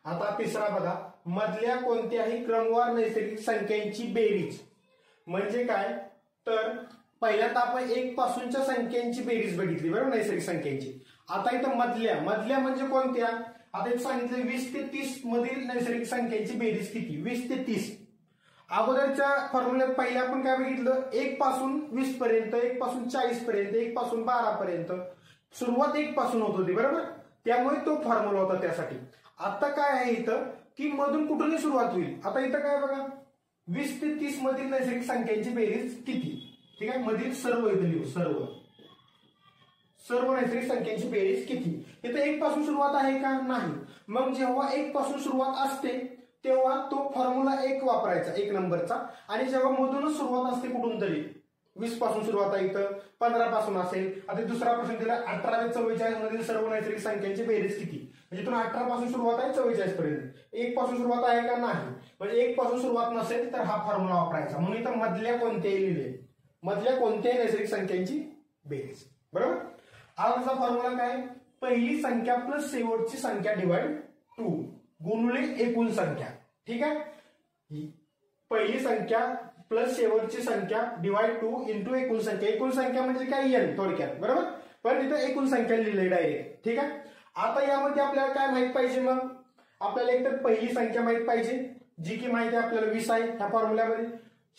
आता तिसरा बघा, मधल्या कोणत्याही क्रमवार नैसर्गिक संख्यांची बेरीज. म्हणजे काय तर पहिल्यांदा आपण 1 पासूनच्या संख्यांची बेरीज बघितली. बरोबर, नैसर्गिक संख्यांची. आता इथं मधल्या म्हणजे कोणत्या? आता इथं सांगितलं 20 ते 30 मधील नैसर्गिक संख्यांची बेरीज किती? 20 ते 30. अगोदरच्या फॉर्म्युल्यात पहिले आपण काय बघितलं? 1 पासून 20 पर्यंत, 1 पासून 40 पर्यंत, 1 पासून 12 पर्यंत. सुरुवात 1 पासून होत होती. बरोबर, त्यामुळे तो फॉर्म्युला होता त्यासाठी. आता काय आहे इथं की मधून कुठूनही सुरुवात होईल. आता इथं काय बघा, 20 ते 30 मधील नैसर्गिक संख्यांची बेरीज किती? ठीक आहे, मधील सर्व इथं लिहू. सर्व नैसर्गिक संख्यांची बेरीज किती? इथं 1 पासून सुरुवात आहे का? नाही. मग जेव्हा 1 पासून सुरुवात असते तेव्हा तो फॉर्म्युला 1 वापरायचा, 1 नंबरचा. आणि जेव्हा मधूनच सुरुवात असते कुठून तरी, 20 पासून सुरुवात आहे, इथं 15 पासून असेल. आता दुसरा प्रश्न दिला, 18 ते 44 मधील सर्व नैसर्गिक संख्यांची बेरीज किती? म्हणजे इथून 18 पासून सुरुवात आहे 44 पर्यंत. 1 पासून सुरुवात आहे का? नाही. म्हणजे 1 पासून सुरुवात नसेल तर हा फॉर्म्युला वापरायचा. म्हणून इथं मधल्या कोणत्याही लिहिले, मधल्या कोणत्याही नैसर्गिक संख्यांची बेरीज. बरोबर. आजचा फॉर्म्युला काय? पहिली संख्या प्लस शेवटची संख्या डिवाइड 2 गुणिले एकूण संख्या. ठीक आहे, पहिली संख्या प्लस शेवटची संख्या डिवाइड 2 इंटू एकूण संख्या. एकूण संख्या म्हणजे काय? n थोडक्यात. बरोबर, पण इथं एकूण संख्या लिहिली डायरेक्ट. ठीक आहे. आता यामध्ये आपल्याला काय माहित पाहिजे? मग आपल्याला एक तर पहिली संख्या माहित पाहिजे, जी की माहिती आहे आपल्याला 20 आहे ह्या फॉर्म्युल्यामध्ये.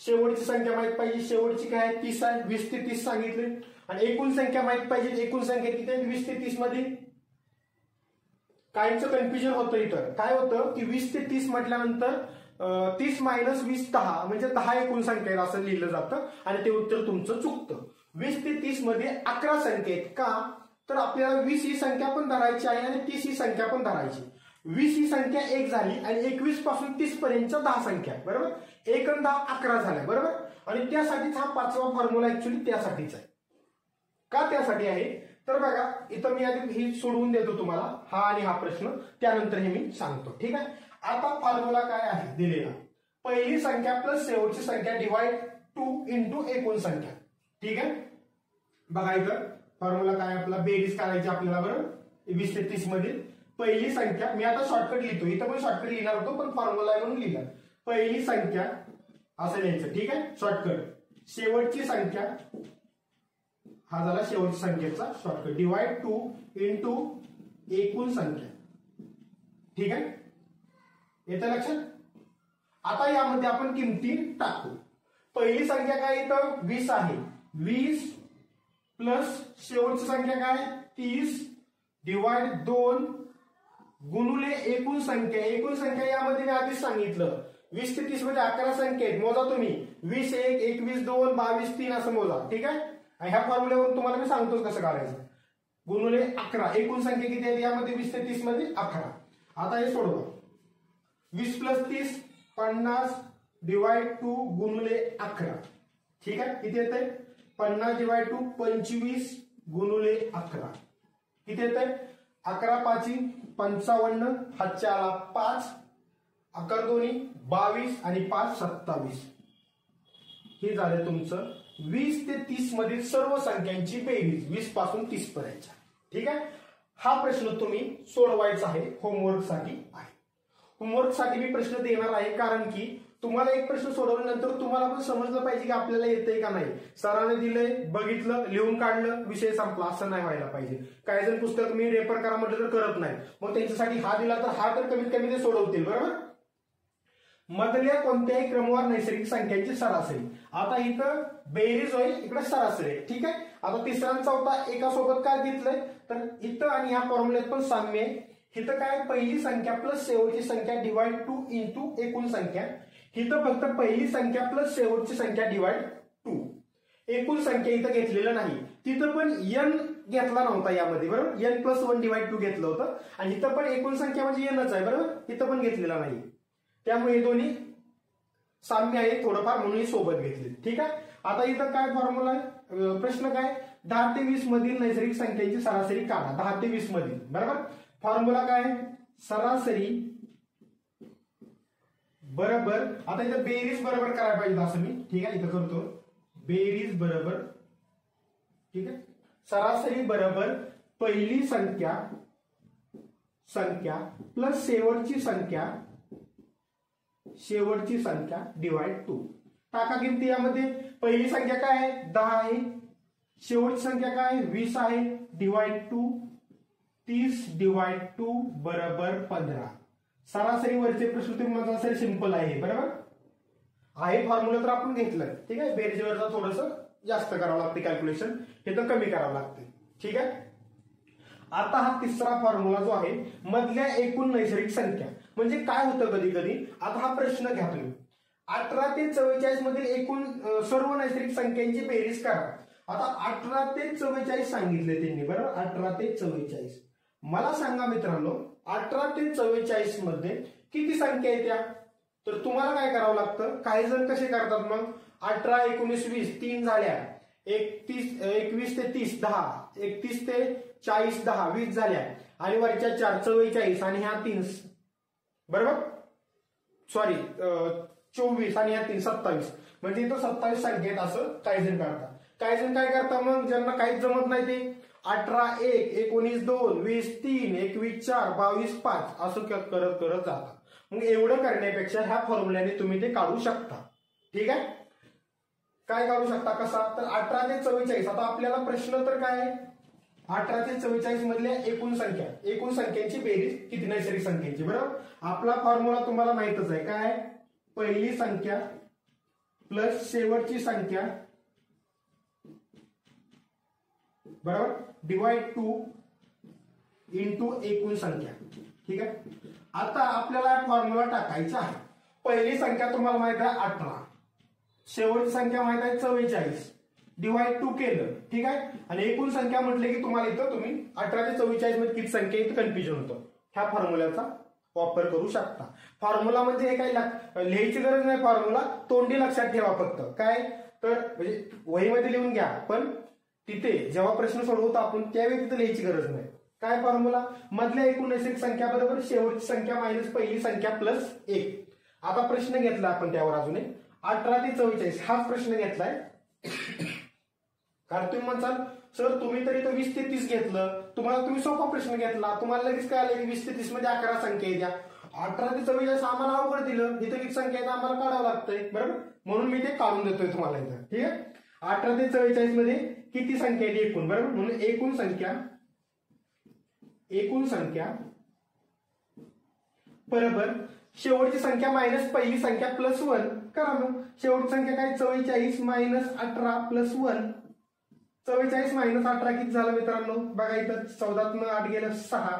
शेवटची संख्या माहित पाहिजे, शेवटची काय आहे? 30 आहे. 20 ते 30 सांगितले. आणि एकूण संख्या माहित पाहिजे. एकूण संख्या किती आहे? 20 ते 30 मध्ये. काहींचं कन्फ्युजन होतं इथं. काय होतं की 20 ते 30 म्हटल्यानंतर 30 - 20 10 म्हणजे 10 एकूण संख्या आहे असं लिहिलं जातं आणि ते उत्तर तुमचं चुकतं. 20 ते 30 मध्ये 11 संख्या आहेत. का तर आपल्याला 20 ही संख्या पण धरायची आहे आणि 30 ही संख्या पण धरायची. 20 ही संख्या 1 झाली आणि 21 पासून 30 पर्यंतच्या 10 संख्या. बरोबर, 1 आणि 10 11 झाल्या. बरोबर, आणि त्यासाठीच हा पाचवा फॉर्म्युला ऍक्च्युली त्यासाठीच आहे. का त्यासाठी आहे तर बघा, इथं मी आधी ही सोडवून देतो तुम्हाला, हा आणि हा प्रश्न, त्यानंतर हे मी सांगतो. ठीक आहे. आता फॉर्म्युला काय आहे दिलेला? पहिली संख्या प्लस शेवटची संख्या डिवाइड 2 इंटू एकूण संख्या. ठीक आहे. बघा इथं फॉर्म्युला काय आपला, बेरीज करायची आपल्याला. बरोबर, 20 ते 30 मधील पहिली संख्या, मी आता शॉर्टकट लिहितो, इथं पण शॉर्टकट लिहिणार होतो पण फॉर्म्युला आहे म्हणून लिहिला. पहिली संख्या असं लिहायचं. ठीक आहे, शॉर्टकट. शेवटची संख्या, हा झाला शेवटच्या संख्येचा शॉर्टकट, डिवाइड 2 इंटू एकूण संख्या. ठीक आहे, येतं लक्षात? आता यामध्ये आपण किमती टाकू. पहिली संख्या काय इथं 20 आहे. 20 प्लस शेवटची संख्या काय 30 डिवाइड 2 गुणुले एकूण संख्या. एकूण संख्या यामध्ये मी आधीच सांगितलं 20 ते 30 मध्ये 11 संख्या आहेत. मोजा तुम्ही, 20 1 21 2 22 3 असं मोजा. ठीक आहे. आणि ह्या फॉर्म्युल्यावरून तुम्हाला मी सांगतोच कसं काढायचं. गुणुले 11 एकूण संख्या किती आहे यामध्ये 20 ते 30 मध्ये 11. आता हे सोडवा. 20 प्लस 30 50 डिवाइड 2 गुणुले 11. ठीक आहे, किती येत आहे 50 डिवाइड 2 25 गुणुले 11. किती येत आहे 11 5 55, हातच्या आला 5, 11 2 22 आणि 5 27. हे झालं तुमचं 20 ते 30 मधील सर्व संख्यांची बेरीज 20 पासून 30 पर्यंतच्या. ठीक आहे. हा प्रश्न तुम्ही सोडवायचा आहे, होमवर्क साठी आहे. होमवर्क साठी मी प्रश्न देणार आहे कारण की तुम्हाला एक प्रश्न सोडवल्यानंतर तुम्हाला पण समजलं पाहिजे की आपल्याला येतंय का नाही. सरांने दिलंय, बघितलं, लिहून काढलं, विषय संपला, असं नाही व्हायला पाहिजे. काही जण पुस्तक मी रेफर करा म्हटलं तर करत नाही, मग त्यांच्यासाठी हा दिला तर हा तर कमीत कमी ते सोडवतील. बरोबर. मधल्या कोणत्याही क्रमवार नैसर्गिक संख्यांची सरासरी. आता इथं बेरीज होईल, इकडे सरासरी. ठीक आहे. आता तिसरा आणि चौथा एका सोबत काय घेतलंय तर इथं आणि ह्या फॉर्म्युल्यात पण साम्य आहे. इथं काय पहिली संख्या प्लस शेवटची संख्या डिवाइड 2 इंटू एकूण संख्या. इथं फक्त पहिली संख्या प्लस शेवटची संख्या डिवाइड 2. एकूण संख्या इथं घेतलेलं नाही. तिथं पण n घेतला नव्हता यामध्ये. बरोबर. n+1 डिवाइड 2 घेतलं होतं आणि इथं पण एकूण संख्या म्हणजे nच आहे. बरोबर. इथं पण घेतलेला नाही. त्यामुळे हे दोन्ही साम्य आहे थोडंफार, म्हणून सोबत घेतले. ठीक आहे. आता इथं काय फॉर्म्युला आहे, प्रश्न काय, 10 ते 20 मधील नैसर्गिक संख्येची सरासरी काढा. 10 ते 20 मधील. बरोबर. फॉर्म्युला काय, सरासरी बरोबर, आता इथं बेरीज बरोबर करायला पाहिजे असं मी. ठीक आहे. इथं करतो बेरीज बरोबर. ठीक आहे. सरासरी बरोबर पहिली संख्या प्लस शेवटची संख्या डिवाइड 2. टाका किमती यामध्ये. पहिली संख्या काय आहे 10 आहे, शेवटची संख्या काय आहे 20 आहे, डिवाइड 2, 30 डिवाइड 2 बरोबर 15. सरासरी वरचे प्रश्न तुम्ही माझा सर सिंपल आहे. बरोबर आहे. फॉर्म्युला तर आपण घेतलं. ठीक आहे. बेरजेवरचा थोडस जास्त करावं लागते कॅल्क्युलेशन, हे तर कमी करावं लागते. ठीक आहे. आता हा तिसरा फॉर्म्युला जो आहे मधल्या एकूण नैसर्गिक संख्या, म्हणजे काय होतं कधी कधी. आता हा प्रश्न घ्या तुम्ही, 18 ते 44 मधील एकूण सर्व नैसर्गिक संख्यांची बेरीज करा. आता 18 ते 44 सांगितले त्यांनी. बरोबर. 18 ते 44. मला सांगा मित्रांनो, 18 ते 44 मध्ये किती संख्या येत्या. तर तुम्हाला काय करावं लागतं, काही जण कसे करतात मग, 18, 19, 20 3 झाल्या, 21 ते 30 10, 31 ते 40 10, 20 झाल्या आणि वरच्या 4 44 आणि ह्या 3 बरोबर, सॉरी 24 आणि ह्या 3 27, म्हणजे इथं 27 संख्येत असं काही जण करतात. काही जण काय करतात मग, ज्यांना काहीच जमत नाही ते 18 1, 19 2, 20 3, 21 4, 22 5 असं करत जातात. मग एवढं करण्यापेक्षा ह्या फॉर्म्युल्याने तुम्ही ते काढू शकता. ठीक आहे. काय काढू शकता, कसा, तर 18 ते 44. आता आपल्याला प्रश्न तर काय आहे, 18 ते 44 मधल्या एकूण संख्यांची बेरीज किती नैसर्गिक संख्येची. बरोबर. आपला फॉर्म्युला तुम्हाला माहितच आहे, काय, पहिली संख्या प्लस शेवटची संख्या बरोबर डिवाइड 2 इंटू एकूण संख्या. ठीक आहे. आता आपल्याला फॉर्म्युला टाकायचा आहे. पहिली संख्या तुम्हाला माहित आहे 18, शेवटची संख्या माहित आहे 44, डिवाइड 2 केलं. ठीक आहे. आणि एकूण संख्या म्हटले की तुम्हाला इथं तुम्ही 18 ते 44 मध्ये किती संख्या इथं कन्फ्युजन होतं. ह्या फॉर्म्युल्याचा वापर करू शकता. फॉर्म्युला म्हणजे हे काही लिहायची गरज नाही. फॉर्म्युला तोंडी लक्षात ठेवा फक्त. काय तर म्हणजे वहीमध्ये लिहून घ्या, पण तिथे जेव्हा प्रश्न सोडवतो आपण त्यावेळी तिथे लिहायची गरज नाही. काय फॉर्म्युला, मधल्या एकूण नैसर्गिक संख्या बरोबर शेवटची संख्या मायनस पहिली संख्या प्लस 1. आता प्रश्न घेतला आपण त्यावर अजून 18 ते 44 हाच प्रश्न घेतलाय. कारण तुम्ही म्हणसाल सर तुम्ही तरी तर 20 ते 30 घेतलं, तुम्ही सोपा प्रश्न घेतला, तुम्हाला लगेच काय आलं की 20 ते 30 मध्ये 11 संख्या येत्या. 18 ते 44 आम्हाला अवघड दिलं, इथं किती संख्या येतं आम्हाला काढावं लागतंय. बरोबर. म्हणून मी ते काढून देतोय तुम्हाला इथं. ठीक आहे. 18 ते 44 मध्ये किती संख्या येते एकूण. बरोबर. म्हणून एकूण संख्या बरोबर शेवटची संख्या मायनस पहिली संख्या प्लस 1 करा. मग शेवटची संख्या काय 44 मायनस 18 प्लस 1. 44 मायनस 18 किती झालं मित्रांनो, बघा इथं 14तनं 8 गेलं 6,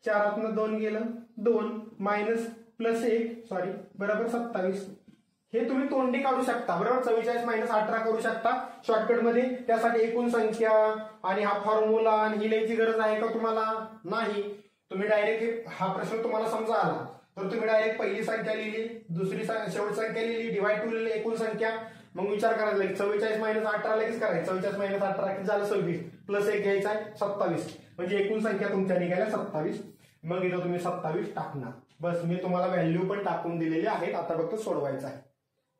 4तनं 2 गेलं 2, मायनस प्लस 1 सॉरी बरोबर 27. हे तुम्ही तोंडी काढू शकता. बरोबर. 44 मायनस 18 करू शकता शॉर्टकट मध्ये. त्यासाठी एकूण संख्या आणि हा फॉर्म्युला आणि ही लिहायची गरज आहे का तुम्हाला, नाही. तुम्ही डायरेक्ट हा प्रश्न तुम्हाला समजा आला तर तुम्ही डायरेक्ट पहिली संख्या लिहिली, दुसरी शेवटची संख्या लिहिली, डिवाइड 2 लिहिली, एकूण संख्या. मग विचार करायचा लागेल 44 मायनस 18 लगेच करायचं. 44 मायनस 18 किती झालं 26, प्लस 1 घ्यायचा आहे 27, म्हणजे एकूण संख्या तुमच्या निघाल्या 27. मग इथं तुम्ही 27 टाकणार. बस मी तुम्हाला व्हॅल्यू पण टाकून दिलेली आहेत, आता फक्त सोडवायचं आहे.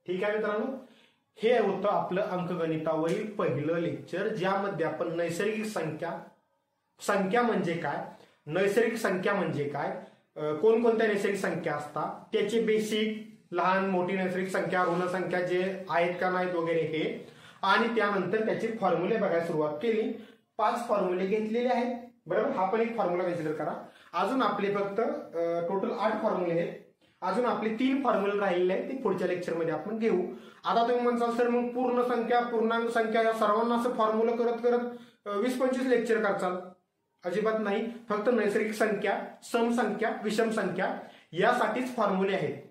ठीक आहे मित्रांनो. हे होतं आपलं अंकगणितावरील पहिलं लेक्चर, ज्यामध्ये आपण नैसर्गिक संख्या म्हणजे काय, नैसर्गिक संख्या म्हणजे काय, कोणकोणत्या नैसर्गिक संख्या असतात, त्याचे बेसिक, लहान मोठी नैसर्गिक संख्या, ऋण संख्या जे आहेत का नाहीत वगैरे हे, आणि त्यानंतर त्याचे फॉर्म्युले बघायला सुरुवात केली. 5 फॉर्म्युले घेतलेले आहेत. बरोबर, हा पण एक फॉर्म्युला कन्सिडर करा. अजून आपले फक्त टोटल 8 फॉर्म्युले आहेत. अजून आपले 3 फॉर्म्युले राहिलेले आहेत, ते पुढच्या लेक्चरमध्ये आपण घेऊ. आता तुम्ही म्हणसाल सर मग पूर्ण संख्या, पूर्णांक संख्या या सर्वांना असं फॉर्म्युला करत करत 20-25 लेक्चर करचाल? अजिबात नाही. फक्त नैसर्गिक संख्या, समसंख्या, विषम संख्या यासाठीच फॉर्म्युले आहेत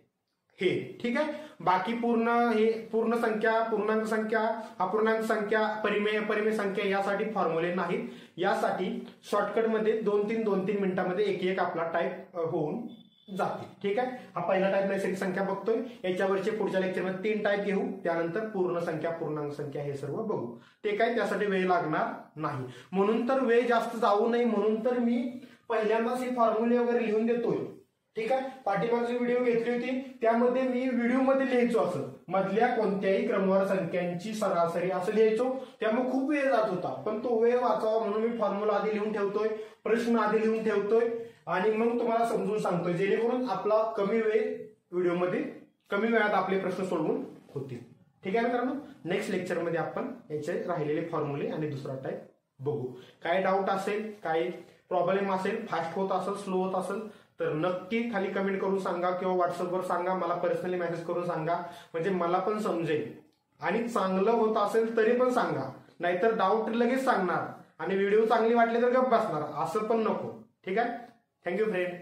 हे. ठीक आहे. बाकी पूर्ण संख्या, पूर्णांक संख्या, अपूर्णांक संख्या, परिमेय संख्या यासाठी फॉर्म्युले नाहीत. यासाठी शॉर्टकटमध्ये 2-3 मिनिटांमध्ये एक आपला टाईप होऊन जाते. ठीक आहे. हा पहिला टाईप नैसर्गिक संख्या बघतोय. याच्यावरचे पुढच्या लेक्चरमध्ये 3 टाईप घेऊ. त्यानंतर पूर्ण संख्या, पूर्णांक संख्या हे सर्व बघू. ते काय त्यासाठी वेळ लागणार नाही. म्हणून तर वेळ जास्त जाऊ नये म्हणून तर मी पहिल्यांदाच हे फॉर्म्युले वगैरे लिहून देतोय. ठीक आहे. पाठीमागची व्हिडिओ घेतली होती त्यामध्ये मी व्हिडिओमध्ये लिहायचो असं मधल्या कोणत्याही क्रमवार संख्यांची सरासरी असं लिहायचो. त्यामुळे खूप वेळ जात होता. पण तो वेळ वाचावा म्हणून मी फॉर्म्युला आधी लिहून ठेवतोय, प्रश्न आधी लिहून ठेवतोय आणि मग तुम्हाला समजून सांगतोय, जेणेकरून आपला कमी वेळात आपले प्रश्न सोडवून होतील. ठीक आहे मित्रांनो. नेक्स्ट लेक्चरमध्ये आपण याचे राहिलेले फॉर्म्युले आणि दुसरा टाईप बघू. काय डाऊट असेल, काय प्रॉब्लेम असेल, फास्ट होत असेल, स्लो होत असेल तर नक्की खाली कमेंट करून सांगा किंवा व्हॉट्सअपवर सांगा, मला पर्सनली मेसेज करून सांगा, म्हणजे मला पण समजेल. आणि चांगलं होत असेल तरी पण सांगा, नाहीतर डाऊट लगेच सांगणार आणि व्हिडिओ चांगली वाटली तर गप्प बसणार, असं पण नको. ठीक आहे. Thank you friend.